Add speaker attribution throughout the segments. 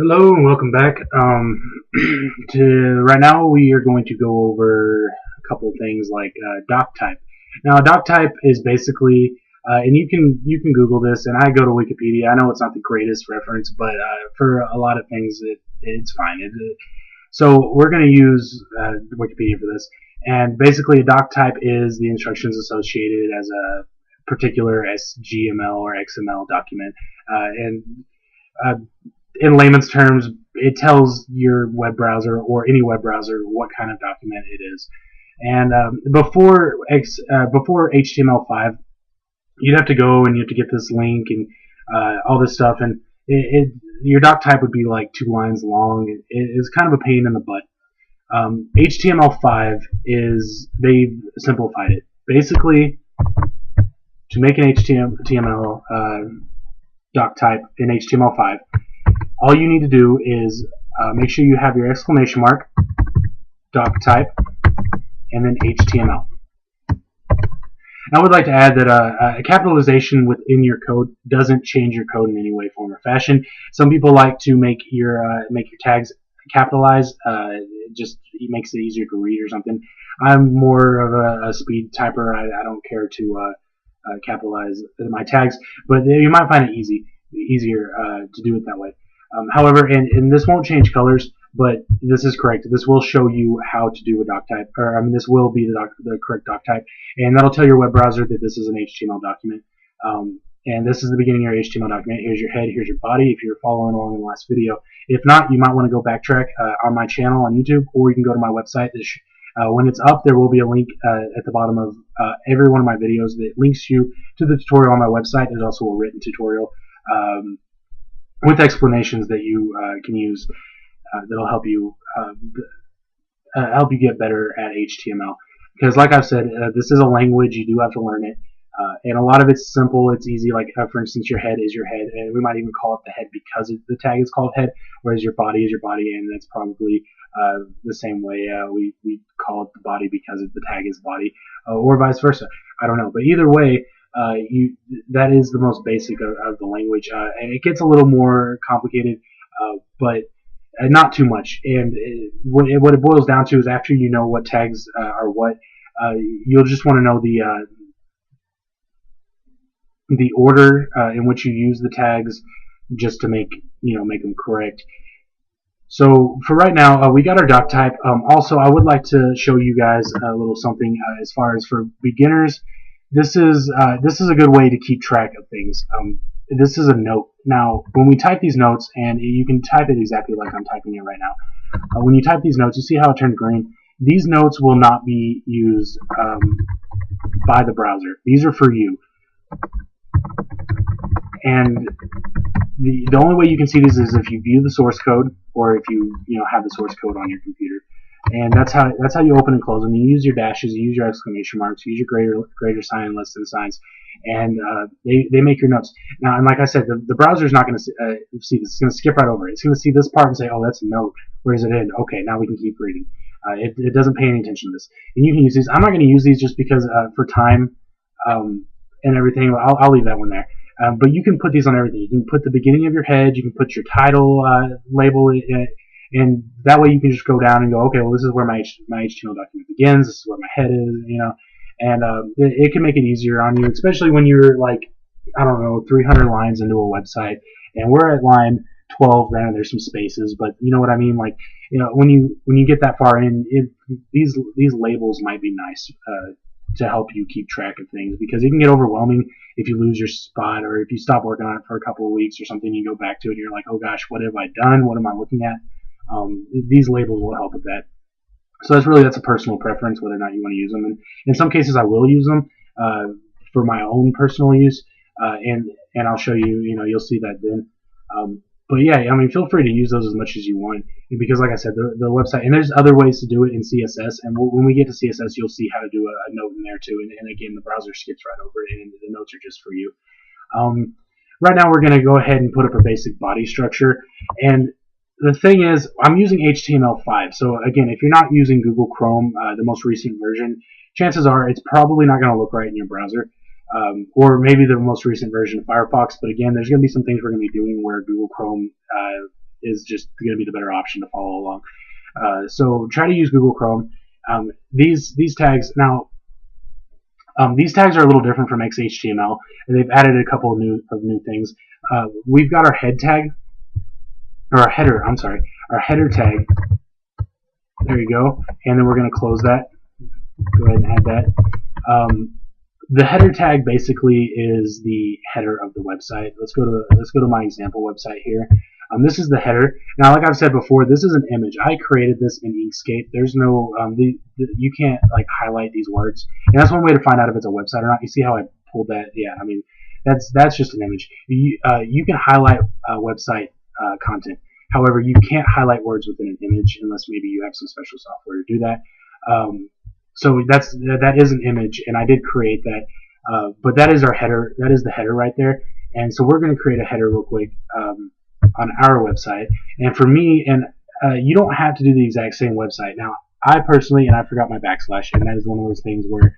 Speaker 1: Hello and welcome back. Right now we are going to go over a couple of things like Doctype. Now, Doctype is basically, and you can Google this, and I go to Wikipedia. I know it's not the greatest reference, but for a lot of things, it's fine. So we're going to use Wikipedia for this, and basically, a Doctype is the instructions associated as a particular SGML or XML document, and uh, in layman's terms, it tells your web browser or any web browser what kind of document it is. And before HTML5, you'd have to go and you have to get this link and all this stuff, and your doc type would be like 2 lines long. It's kind of a pain in the butt. HTML5 is they've simplified it. Basically, to make an HTML doc type in HTML5, all you need to do is make sure you have your exclamation mark, Doctype, and then HTML. I would like to add that a capitalization within your code doesn't change your code in any way, form, or fashion. Some people like to make your tags capitalized. It makes it easier to read or something. I'm more of a speed typer. I don't care to capitalize my tags, but you might find it easier to do it that way. However, and this won't change colors, but this is correct. This will show you how to do a doc type, this will be the correct doc type, and that'll tell your web browser that this is an HTML document. And this is the beginning of your HTML document. Here's your head, here's your body, if you're following along in the last video. If not, you might want to go backtrack on my channel on YouTube, or you can go to my website. When it's up, there will be a link at the bottom of every one of my videos that links you to the tutorial on my website. There's also a written tutorial with explanations that you can use that'll help you get better at HTML. Because, like I've said, this is a language. You do have to learn it, and a lot of it's simple. It's easy. Like, for instance, your head is your head, and we might even call it the head because the tag is called head, whereas your body is your body, and that's probably the same way we call it the body because the tag is body, or vice versa. I don't know, but either way, that is the most basic of the language, and it gets a little more complicated, but not too much. And what it boils down to is, after you know what tags are what, you'll just want to know the order in which you use the tags, just to make them correct. So for right now, we got our doc type. Also, I would like to show you guys a little something as far as for beginners. This is a good way to keep track of things. This is a note. Now, when we type these notes, and you can type it exactly like I'm typing it right now. When you type these notes, you see how it turned green? These notes will not be used by the browser. These are for you. And the only way you can see these is if you view the source code, or if you have the source code on your computer. And that's how you open and close them. You use your dashes, you use your exclamation marks, you use your greater sign, less than signs, and they make your notes. Now, and like I said, the browser is not going to see this. It's going to skip right over it. It's going to see this part and say, oh, that's a note. Where does it end? Okay, now we can keep reading. It doesn't pay any attention to this. And you can use these. I'm not going to use these just because for time and everything. I'll leave that one there. But you can put these on everything. You can put the beginning of your head. You can put your title label in it. And that way you can just go down and go, okay, well, this is where my HTML document begins. This is where my head is, and it can make it easier on you, especially when you're like, I don't know, 300 lines into a website, and we're at line 12. Granted, there's some spaces, but you know what I mean. Like, when you get that far in, these labels might be nice to help you keep track of things, because it can get overwhelming if you lose your spot, or if you stop working on it for a couple of weeks or something. You go back to it, and you're like, oh gosh, what have I done? What am I looking at? These labels will help with that. So that's a personal preference whether or not you want to use them. And in some cases, I will use them for my own personal use, and I'll show you. You'll see that then. But yeah, I mean, feel free to use those as much as you want, because like I said, the website, and there's other ways to do it in CSS. And when we get to CSS, you'll see how to do a note in there too. And again, the browser skips right over it, and the notes are just for you. Right now, we're going to go ahead and put up a basic body structure. And the thing is, I'm using HTML5. So again, if you're not using Google Chrome, the most recent version, chances are it's probably not going to look right in your browser. Or maybe the most recent version of Firefox. But again, there's going to be some things we're going to be doing where Google Chrome is just going to be the better option to follow along. So try to use Google Chrome. These tags now. These tags are a little different from XHTML, and they've added a couple of new things. We've got our head tag, or our header. I'm sorry, our header tag. There you go, and then we're going to close that. Go ahead and add that. The header tag basically is the header of the website. Let's go to my example website here. This is the header. Now, like I've said before, this is an image. I created this in Inkscape. There's no you can't like highlight these words, and that's one way to find out if it's a website or not. You see how I pulled that? Yeah, I mean that's just an image. You can highlight website content. However, you can't highlight words within an image unless maybe you have some special software to do that. So that is an image, and I did create that. But that is our header. That is the header right there. And so we're going to create a header real quick on our website. And for me, and you don't have to do the exact same website. Now, I personally, and I forgot my backslash, and that is one of those things where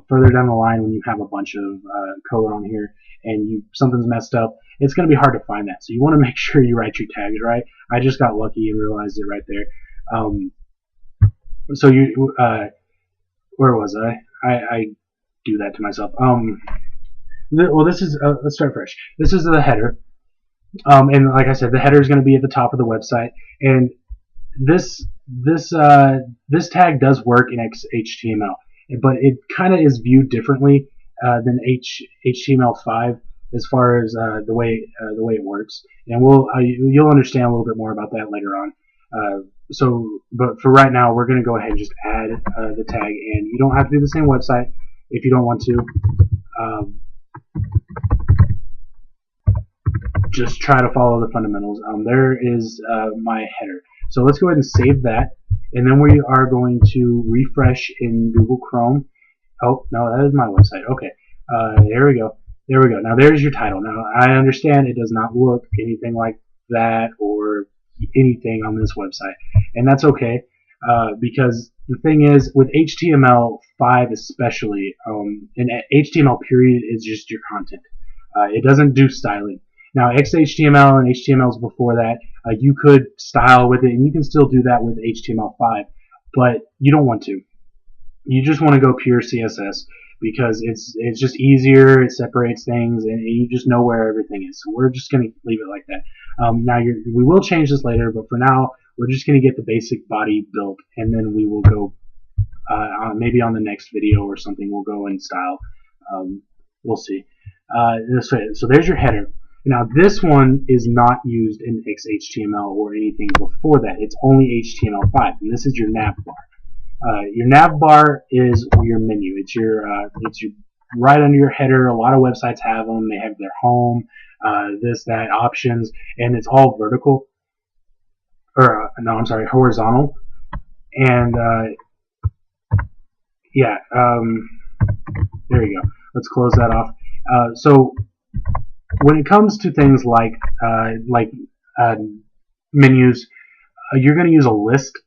Speaker 1: further down the line, when you have a bunch of code on here and something's messed up, it's going to be hard to find that. So you want to make sure you write your tags right. I just got lucky and realized it right there. So you. Where was I? I do that to myself. Well, this is let's start fresh. This is the header, and like I said, the header is going to be at the top of the website. And this tag does work in HTML, but it kind of is viewed differently than HTML5 as far as the way it works. And you'll understand a little bit more about that later on. But for right now, we're going to go ahead and just add the tag, and you don't have to do the same website if you don't want to. Just try to follow the fundamentals. There is my header. So let's go ahead and save that, and then we are going to refresh in Google Chrome. Oh, no, that is my website. Okay, there we go. There we go. Now there's your title. Now I understand it does not look anything like that or anything on this website, and that's okay, because the thing is with HTML5 especially, and HTML period is just your content. It doesn't do styling. Now XHTML and HTMLs before that, you could style with it, and you can still do that with HTML5, but you don't want to. You just want to go pure CSS because it's just easier, it separates things, and you just know where everything is. So we're just going to leave it like that. Now we will change this later, but for now we're just going to get the basic body built, and then we will go maybe on the next video or something we'll go and style. We'll see. So there's your header. Now this one is not used in XHTML or anything before that. It's only HTML5, and this is your nav bar. Your nav bar is your menu. It's your right under your header. A lot of websites have them. They have their home, this, that, options, and it's all vertical. Or no, I'm sorry, horizontal. And yeah, there you go. Let's close that off. So when it comes to things like menus, you're going to use a list.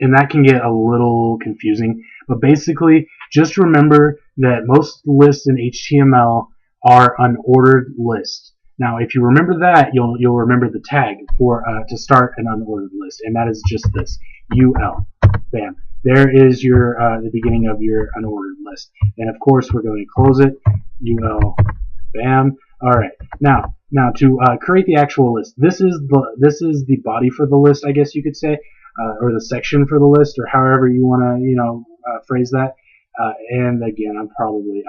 Speaker 1: And that can get a little confusing, but basically just remember that most lists in HTML are unordered lists. Now if you remember that, you'll remember the tag for to start an unordered list, and that is just this UL. Bam. There is your the beginning of your unordered list, and of course we're going to close it. UL. Bam. All right. Now to create the actual list, this is the body for the list, I guess you could say. Or the section for the list, or however you want to, phrase that. And again, I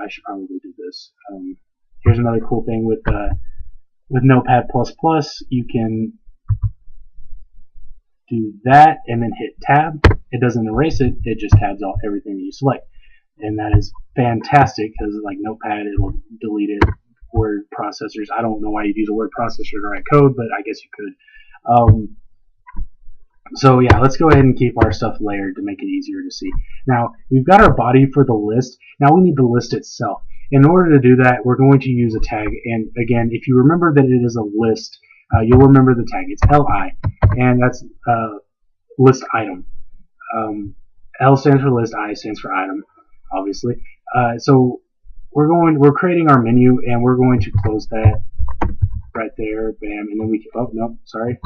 Speaker 1: should probably do this. Here's another cool thing with Notepad++. You can do that and then hit Tab. It doesn't erase it; it just tabs out everything that you select, and that is fantastic because, like Notepad, it'll delete it. Word processors. I don't know why you'd use a word processor to write code, but I guess you could. So yeah, let's go ahead and keep our stuff layered to make it easier to see. Now, we've got our body for the list. Now we need the list itself. In order to do that, we're going to use a tag. And again, if you remember that it is a list, you'll remember the tag. It's LI, and that's list item. L stands for list, I stands for item, obviously. So we're creating our menu, and we're going to close that. right there, bam, and then we can, oh, no, sorry.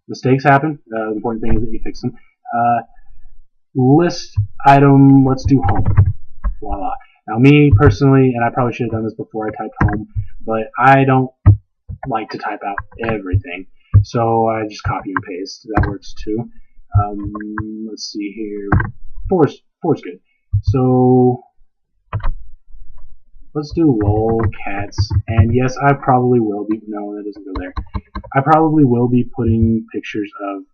Speaker 1: Mistakes happen. The important thing is that you fix them. List item, let's do home. Voila. Now me personally, and I probably should have done this before I typed home, but I don't like to type out everything. So I just copy and paste. That works too. Let's see here. Four's good. So let's do lol cats. And yes, I probably will be. No, that doesn't go there. I probably will be putting pictures of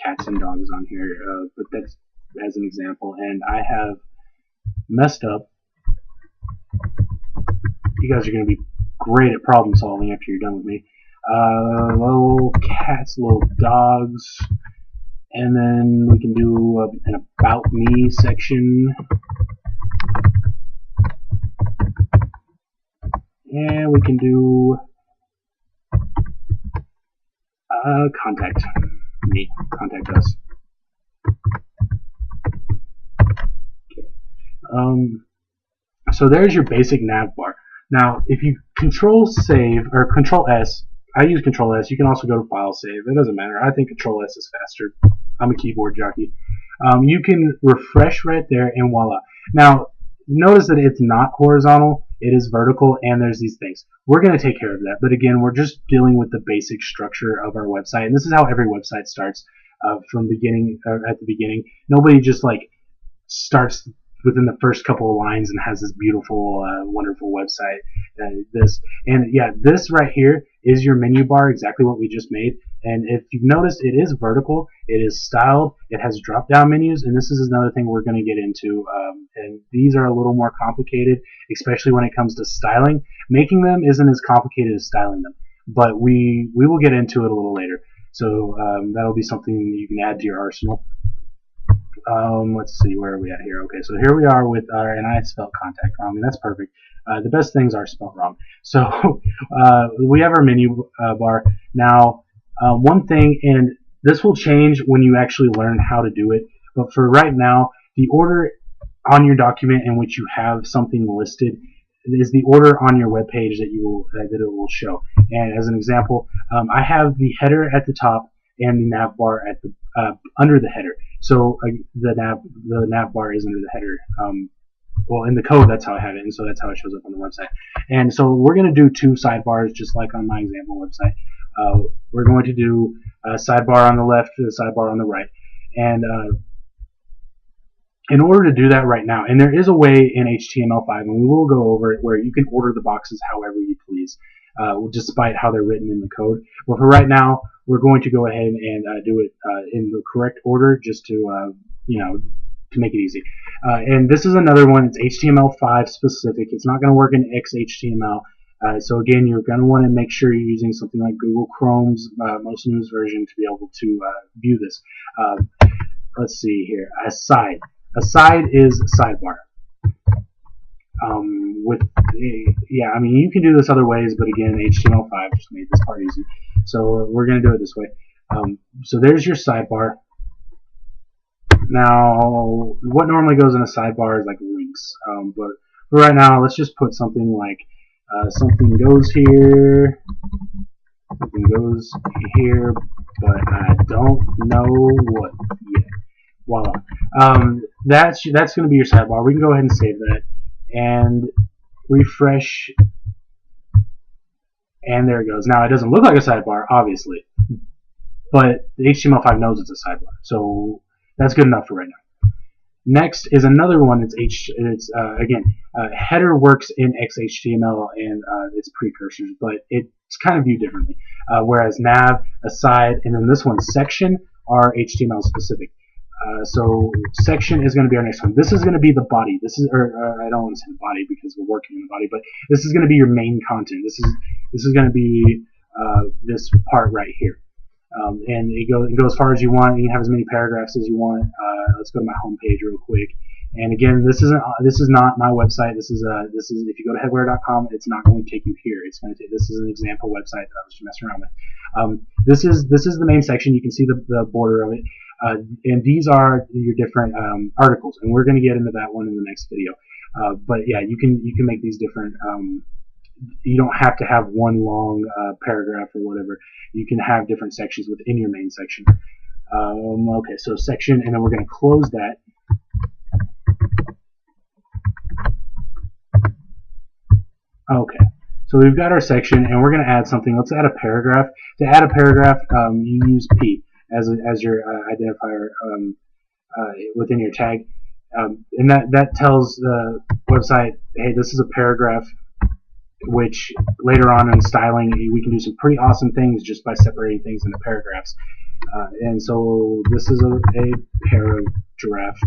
Speaker 1: cats and dogs on here, but that's as an example. And I have messed up. You guys are going to be great at problem solving after you're done with me. Little cats, little dogs, and then we can do an about me section, and we can do contact me, contact us. Okay. So there's your basic nav bar. Now, if you Control Save or Control S, I use Control S. You can also go to File Save. It doesn't matter. I think Control S is faster. I'm a keyboard jockey. You can refresh right there, and voila. Now, notice that it's not horizontal. It is vertical, and there's these things. We're going to take care of that. But again, we're just dealing with the basic structure of our website, and this is how every website starts from beginning at the beginning. Nobody just like starts within the first couple of lines and has this beautiful, wonderful website. This right here is your menu bar, exactly what we just made. And if you've noticed, it is vertical, it is styled, it has drop-down menus, and this is another thing we're going to get into. And these are a little more complicated, especially when it comes to styling. Making them isn't as complicated as styling them, but we will get into it a little later. So that'll be something you can add to your arsenal. Let's see, where are we at here? Okay, so here we are with our, and I spelled contact wrong, and that's perfect. The best things are spelled wrong. So we have our menu bar. Now, one thing, and this will change when you actually learn how to do it, but for right now, the order on your document in which you have something listed is the order on your web page that it will show. And as an example, I have the header at the top and the nav bar at the under the header. So the nav bar is under the header. Well, in the code, that's how I have it, and so that's how it shows up on the website. And so we're going to do two sidebars, just like on my example website. We're going to do a sidebar on the left and a sidebar on the right. And in order to do that right now, and there is a way in HTML5, and we will go over it, where you can order the boxes however you please, despite how they're written in the code. But for right now, we're going to go ahead and do it in the correct order, just to to make it easy. And this is another one. It's HTML5 specific. It's not going to work in XHTML. So again, you're going to want to make sure you're using something like Google Chrome's most newest version to be able to view this. Let's see here. A side is sidebar. I mean, you can do this other ways, but again, HTML5 just made this part easy. So we're going to do it this way. So there's your sidebar. Now, what normally goes in a sidebar is like links. But for right now, let's just put something like something goes here, something goes here, but I don't know what yet. Voila. That's going to be your sidebar. We can go ahead and save that and refresh, and there it goes. Now it doesn't look like a sidebar, obviously, but the HTML5 knows it's a sidebar, so that's good enough for right now. Next is another one. Header works in XHTML and its precursors, but it's kind of viewed differently. Whereas nav, aside, and then this one, section, are HTML specific. So section is going to be our next one. This is going to be the body. This is, I don't want to say the body because we're working in the body, but this is going to be your main content. This is going to be this part right here. And you go as far as you want. You can have as many paragraphs as you want. Let's go to my home page real quick. And again, this is not my website. This is if you go to headwear.com, it's not going to take you here. It's going to take, this is an example website that I was just messing around with. This is the main section. You can see the border of it. And these are your different articles, and we're going to get into that one in the next video. But yeah, you can make these different you don't have to have one long paragraph or whatever. You can have different sections within your main section. Okay, so section, and then we're going to close that. Okay, so we've got our section, and we're going to add something. Let's add a paragraph. To add a paragraph, you use P as your identifier within your tag, and that tells the website, hey, this is a paragraph. Which later on in styling, we can do some pretty awesome things just by separating things into paragraphs. And so this is a paragraph,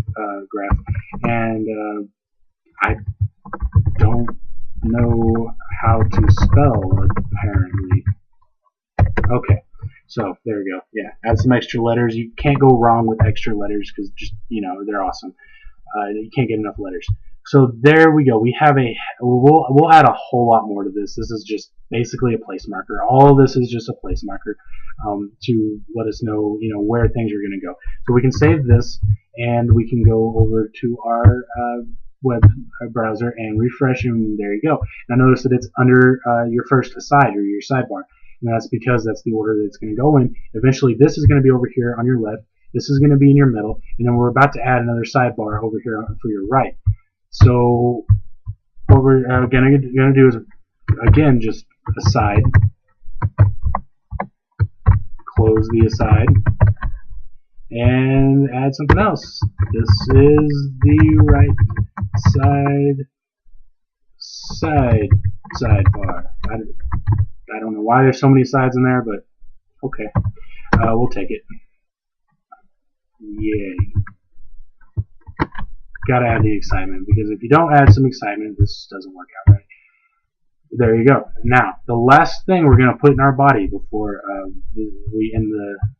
Speaker 1: graph, and I don't know how to spell apparently. Okay, so there we go. Yeah, add some extra letters. You can't go wrong with extra letters because just they're awesome. You can't get enough letters. So there we go. We have we'll add a whole lot more to this. This is just basically a place marker. All of this is just a place marker to let us know, where things are going to go. So we can save this, and we can go over to our web browser and refresh, and there you go. Now notice that it's under your first aside or your sidebar, and that's because that's the order that it's going to go in. Eventually, this is going to be over here on your left. This is going to be in your middle, and then we're about to add another sidebar over here for your right. So what we're gonna do is, again, just aside, close the aside, and add something else. This is the right sidebar. I don't know why there's so many sides in there, but okay, we'll take it. Yay. Gotta add the excitement, because if you don't add some excitement, this doesn't work out right. There you go. Now, the last thing we're going to put in our body before we end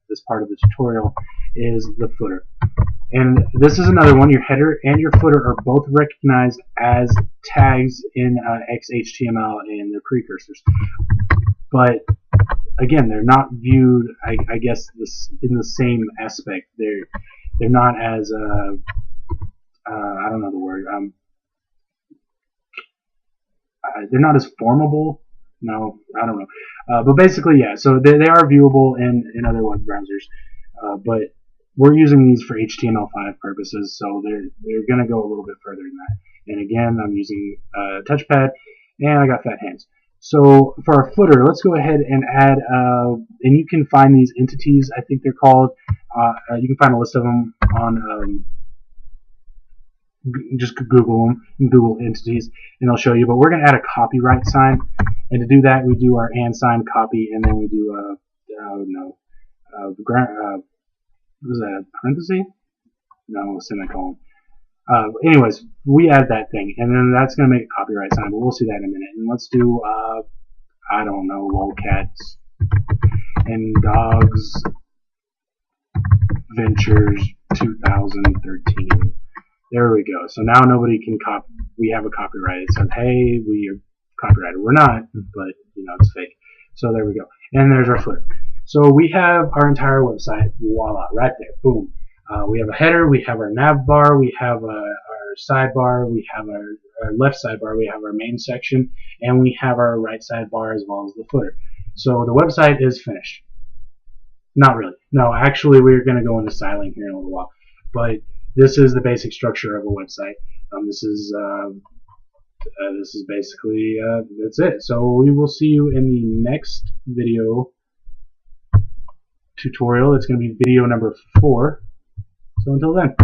Speaker 1: this part of the tutorial is the footer. And this is another one. Your header and your footer are both recognized as tags in XHTML and their precursors. But again, they're not viewed, I guess, in the same aspect. They're not as I don't know the word. They're not as formable. No, I don't know. But basically, yeah. So they are viewable in other web browsers, but we're using these for HTML5 purposes. So they're going to go a little bit further than that. And again, I'm using touchpad, and I got fat hands. So for our footer, let's go ahead and add. And you can find these entities. I think they're called. You can find a list of them on. Just Google them, Google entities, and they'll show you. But we're going to add a copyright sign, and to do that, we do our and sign copy, and then we do what was that, a parenthesis? No, semicolon. Anyways, we add that thing, and then that's going to make a copyright sign, but we'll see that in a minute. And let's do, I don't know, lolcats and dogs ventures 2013. There we go. So now nobody can copy. We have a copyright. It says, hey, we are copyrighted. We're not, but it's fake. So there we go. And there's our footer. So we have our entire website. Voila, right there. Boom. We have a header. We have our nav bar. We have our sidebar. We have our left sidebar. We have our main section, and we have our right sidebar as well as the footer. So the website is finished. Not really. No, actually, we're going to go into styling here in a little while, but this is the basic structure of a website. This is basically that's it. So we will see you in the next video tutorial. It's going to be video number 4. So until then.